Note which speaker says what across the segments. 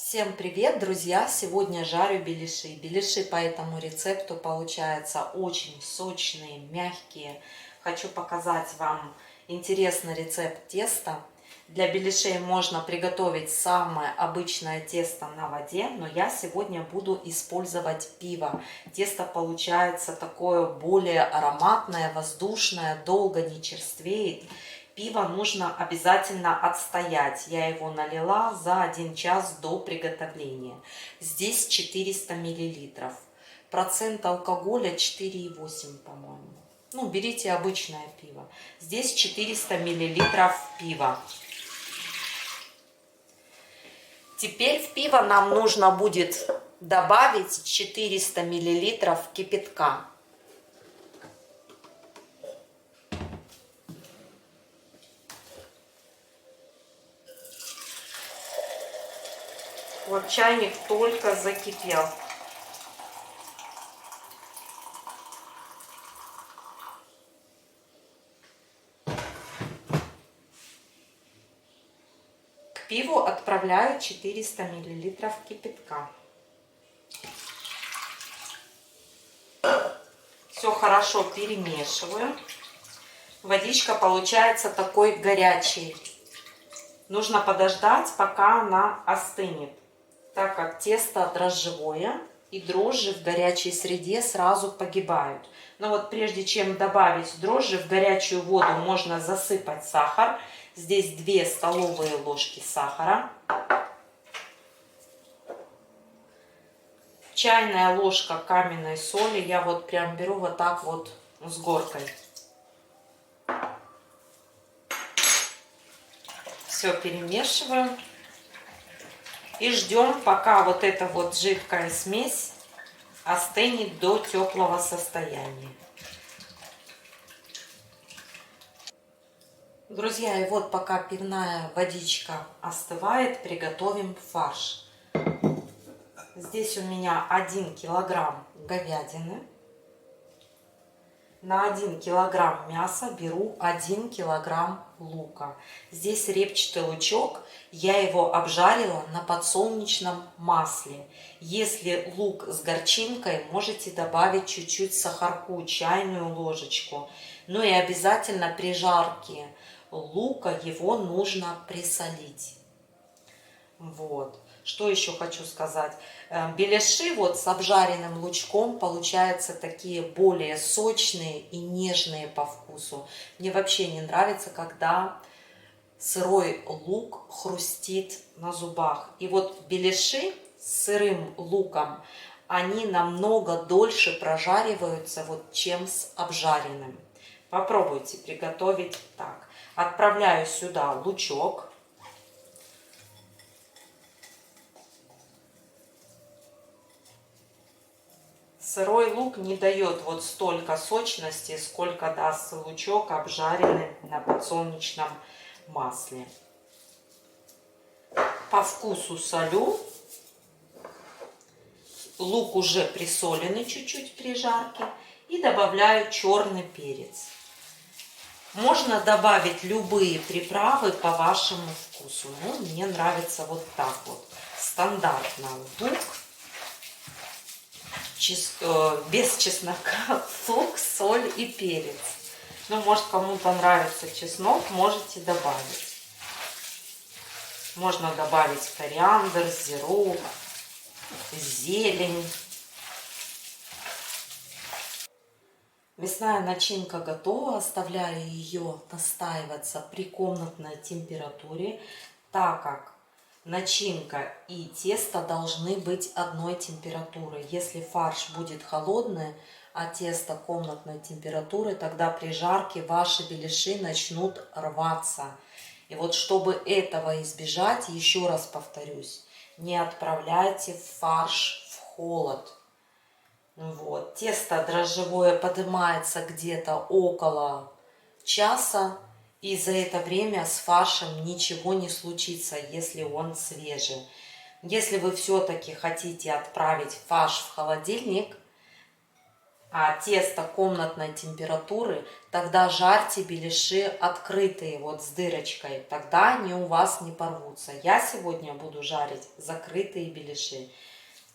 Speaker 1: Всем привет, друзья! Сегодня жарю беляши. Беляши по этому рецепту получаются очень сочные, мягкие. Хочу показать вам интересный рецепт теста. Для беляшей можно приготовить самое обычное тесто на воде, но я сегодня буду использовать пиво. Тесто получается такое более ароматное, воздушное, долго не черствеет. Пиво нужно обязательно отстоять. Я его налила за 1 час до приготовления. Здесь 400 миллилитров. Процент алкоголя 4,8, по-моему. Ну, берите обычное пиво. Здесь 400 миллилитров пива. Теперь в пиво нам нужно будет добавить 400 миллилитров кипятка. Вот чайник только закипел. К пиву отправляю 400 миллилитров кипятка. Все хорошо перемешиваю. Водичка получается такой горячей. Нужно подождать, пока она остынет, так как тесто дрожжевое, и дрожжи в горячей среде сразу погибают. Но вот прежде чем добавить дрожжи, в горячую воду можно засыпать сахар. Здесь 2 столовые ложки сахара. Чайная ложка каменной соли. Я вот прям беру вот так вот с горкой. Все перемешиваем. И ждем, пока вот эта вот жидкая смесь остынет до теплого состояния. Друзья, и вот пока пивная водичка остывает, приготовим фарш. Здесь у меня 1 килограмм говядины. На 1 килограмм мяса беру 1 килограмм лука. Здесь репчатый лучок. Я его обжарила на подсолнечном масле. Если лук с горчинкой, можете добавить чуть-чуть сахарку, чайную ложечку. Ну и обязательно при жарке лука его нужно присолить. Вот. Что еще хочу сказать? Беляши вот с обжаренным лучком получаются такие более сочные и нежные по вкусу. Мне вообще не нравится, когда сырой лук хрустит на зубах. И вот беляши с сырым луком, они намного дольше прожариваются, вот, чем с обжаренным. Попробуйте приготовить так. Отправляю сюда лучок. Сырой лук не дает вот столько сочности, сколько даст лучок, обжаренный на подсолнечном масле. По вкусу солю. Лук уже присоленный чуть-чуть при жарке. И добавляю черный перец. Можно добавить любые приправы по вашему вкусу. Но мне нравится вот так вот. Стандартно лук. Без чеснока, лук, соль и перец. Ну, может, кому-то нравится чеснок, можете добавить. Можно добавить кориандр, зиру, зелень. Мясная начинка готова. Оставляю ее настаиваться при комнатной температуре, так как начинка и тесто должны быть одной температуры. Если фарш будет холодный, а тесто комнатной температуры, тогда при жарке ваши беляши начнут рваться. И вот чтобы этого избежать, еще раз повторюсь, не отправляйте фарш в холод. Вот. Тесто дрожжевое поднимается где-то около часа. И за это время с фаршем ничего не случится, если он свежий. Если вы все-таки хотите отправить фарш в холодильник, тесто комнатной температуры, тогда жарьте беляши открытые, вот с дырочкой, тогда они у вас не порвутся. Я сегодня буду жарить закрытые беляши.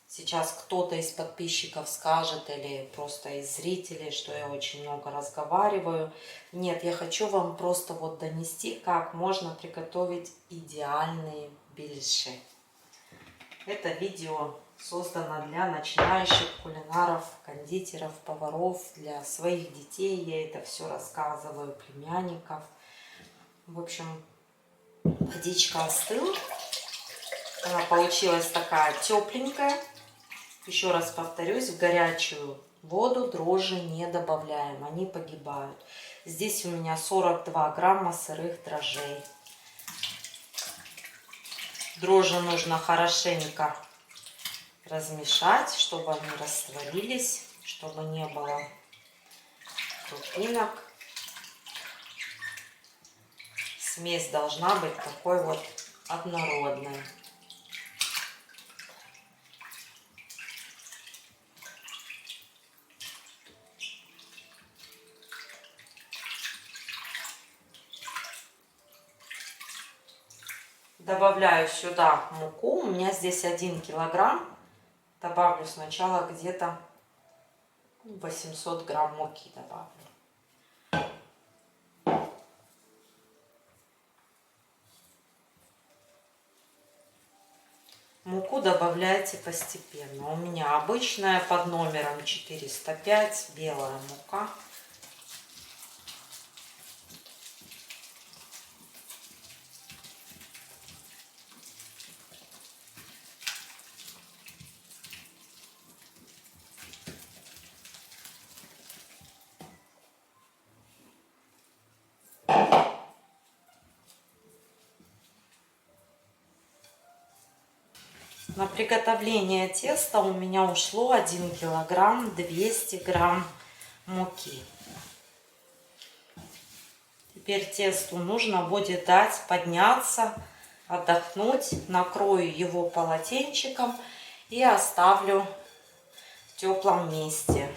Speaker 1: Сейчас кто-то из подписчиков скажет или просто из зрителей, что я очень много разговариваю. Нет, я хочу вам просто вот донести, как можно приготовить идеальные беляши. Это видео создано для начинающих кулинаров, кондитеров, поваров, для своих детей. Я это все рассказываю, племянников. В общем, водичка остыла. Она получилась такая тепленькая. Еще раз повторюсь, в горячую воду дрожжи не добавляем, они погибают. Здесь у меня 42 грамма сырых дрожжей. Дрожжи нужно хорошенько размешать, чтобы они растворились, чтобы не было крупинок. Смесь должна быть такой вот однородной. Добавляю сюда муку. У меня здесь 1 килограмм. Добавлю сначала где-то 800 грамм муки добавлю. Муку добавляйте постепенно. У меня обычная под номером 405 белая мука. На приготовление теста у меня ушло 1 килограмм 200 грамм муки. Теперь тесту нужно будет дать подняться, отдохнуть. Накрою его полотенчиком и оставлю в теплом месте.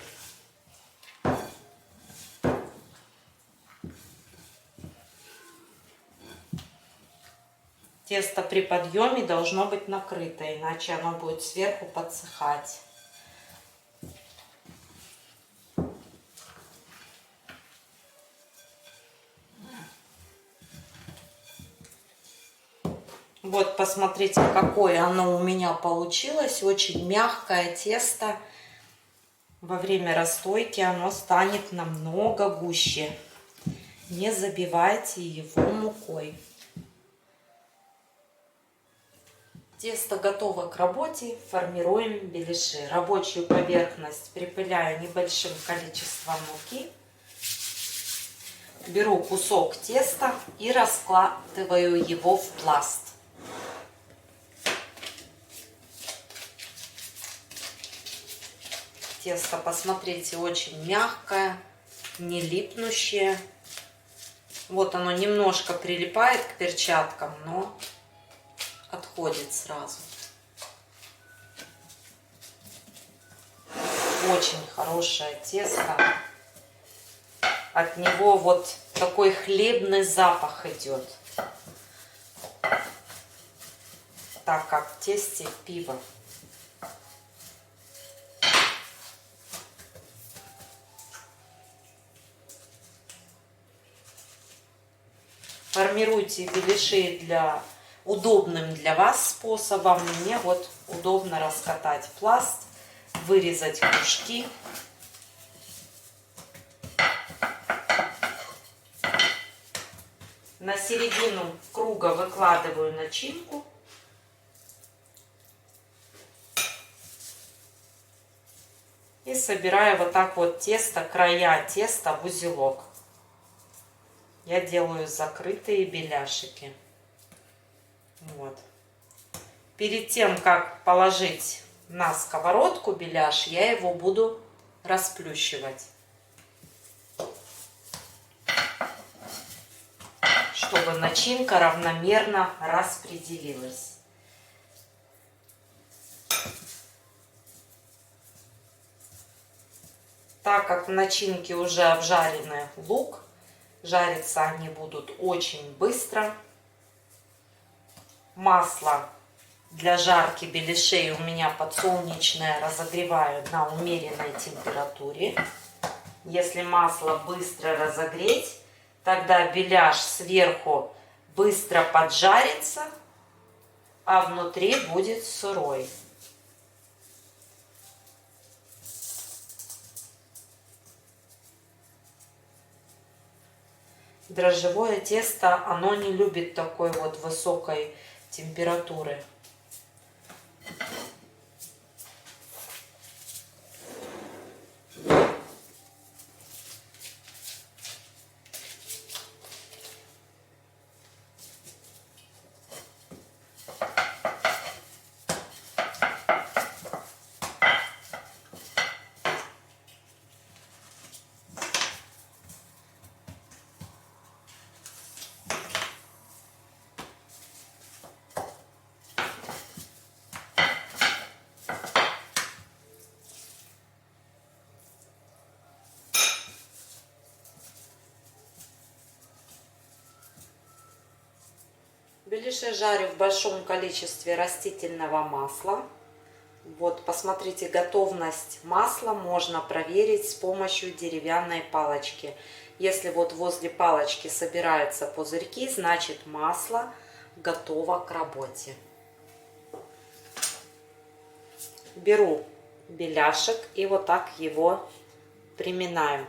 Speaker 1: Тесто при подъеме должно быть накрыто, иначе оно будет сверху подсыхать. Вот, посмотрите, какое оно у меня получилось. Очень мягкое тесто. Во время расстойки оно станет намного гуще. Не забивайте его мукой. Тесто готово к работе. Формируем беляши. Рабочую поверхность припыляю небольшим количеством муки. Беру кусок теста и раскладываю его в пласт. Тесто, посмотрите, очень мягкое, не липнущее. Вот оно немножко прилипает к перчаткам, но отходит сразу. Очень хорошее тесто. От него вот такой хлебный запах идет. Так как в тесте пиво. Формируйте беляши удобным для вас способом. Мне вот удобно раскатать пласт, вырезать кружки. На середину круга выкладываю начинку. И собираю вот так вот тесто, края теста в узелок. Я делаю закрытые беляшики. Вот. Перед тем, как положить на сковородку беляш, я его буду расплющивать, чтобы начинка равномерно распределилась. Так как в начинке уже обжаренный лук, жариться они будут очень быстро. Масло для жарки беляшей у меня подсолнечное, разогреваю на умеренной температуре. Если масло быстро разогреть, тогда беляш сверху быстро поджарится, а внутри будет сырой. Дрожжевое тесто, оно не любит такой вот высокой температуры. Беляши жарю в большом количестве растительного масла. Вот, посмотрите, готовность масла можно проверить с помощью деревянной палочки. Если вот возле палочки собираются пузырьки, значит масло готово к работе. Беру беляшек и вот так его приминаю,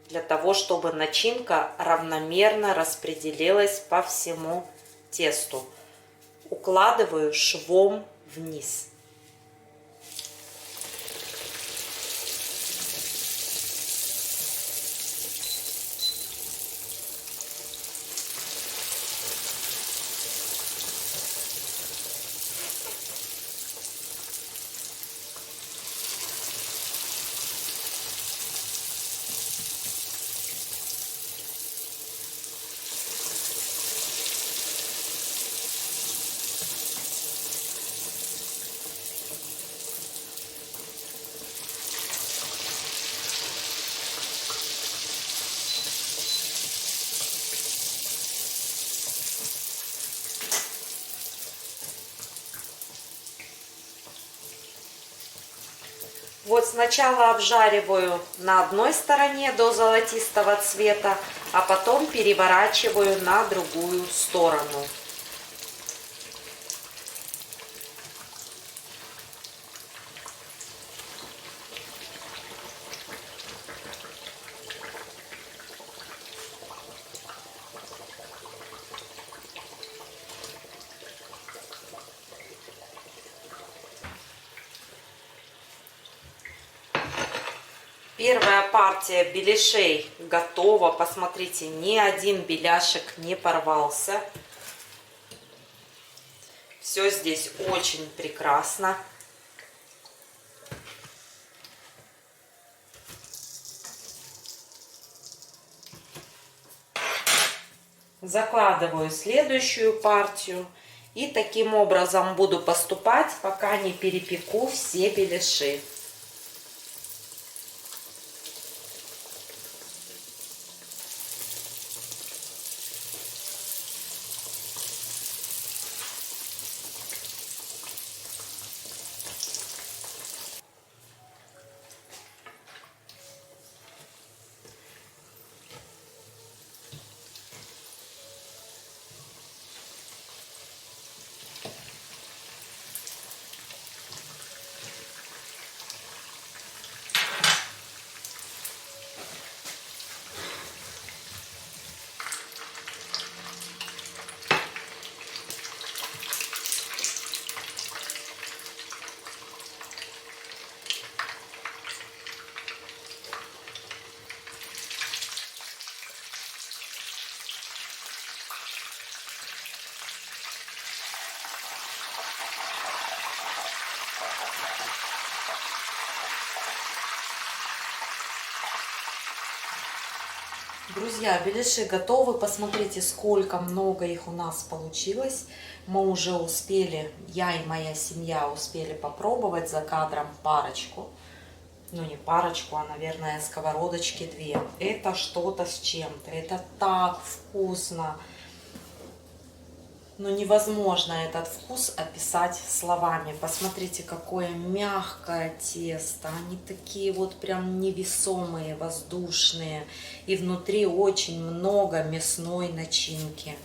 Speaker 1: для того, чтобы начинка равномерно распределилась по всему тесту. Укладываю швом вниз. Вот сначала обжариваю на одной стороне до золотистого цвета, а потом переворачиваю на другую сторону. Первая партия беляшей готова. Посмотрите, ни один беляшек не порвался. Все здесь очень прекрасно. Закладываю следующую партию. И таким образом буду поступать, пока не перепеку все беляши. Друзья, беляши готовы. Посмотрите, сколько много их у нас получилось. Мы уже успели, я и моя семья успели попробовать за кадром парочку. ну не парочку, а, наверное, сковородочки 2. Это что-то с чем-то. Это так вкусно. Но невозможно этот вкус описать словами. Посмотрите, какое мягкое тесто. Они такие вот прям невесомые, воздушные. И внутри очень много мясной начинки.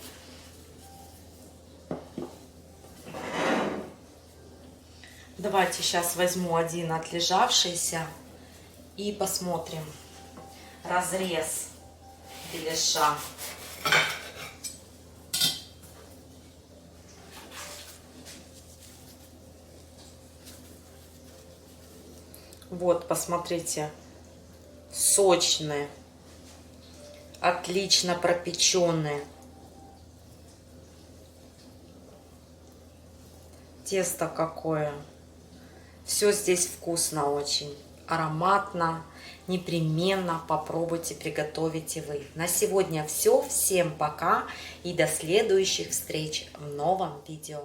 Speaker 1: Давайте сейчас возьму один отлежавшийся и посмотрим разрез беляша. Вот, посмотрите, сочные, отлично пропеченные. Тесто какое. Все здесь вкусно очень, ароматно. Непременно попробуйте, приготовить и вы. На сегодня все. Всем пока и до следующих встреч в новом видео.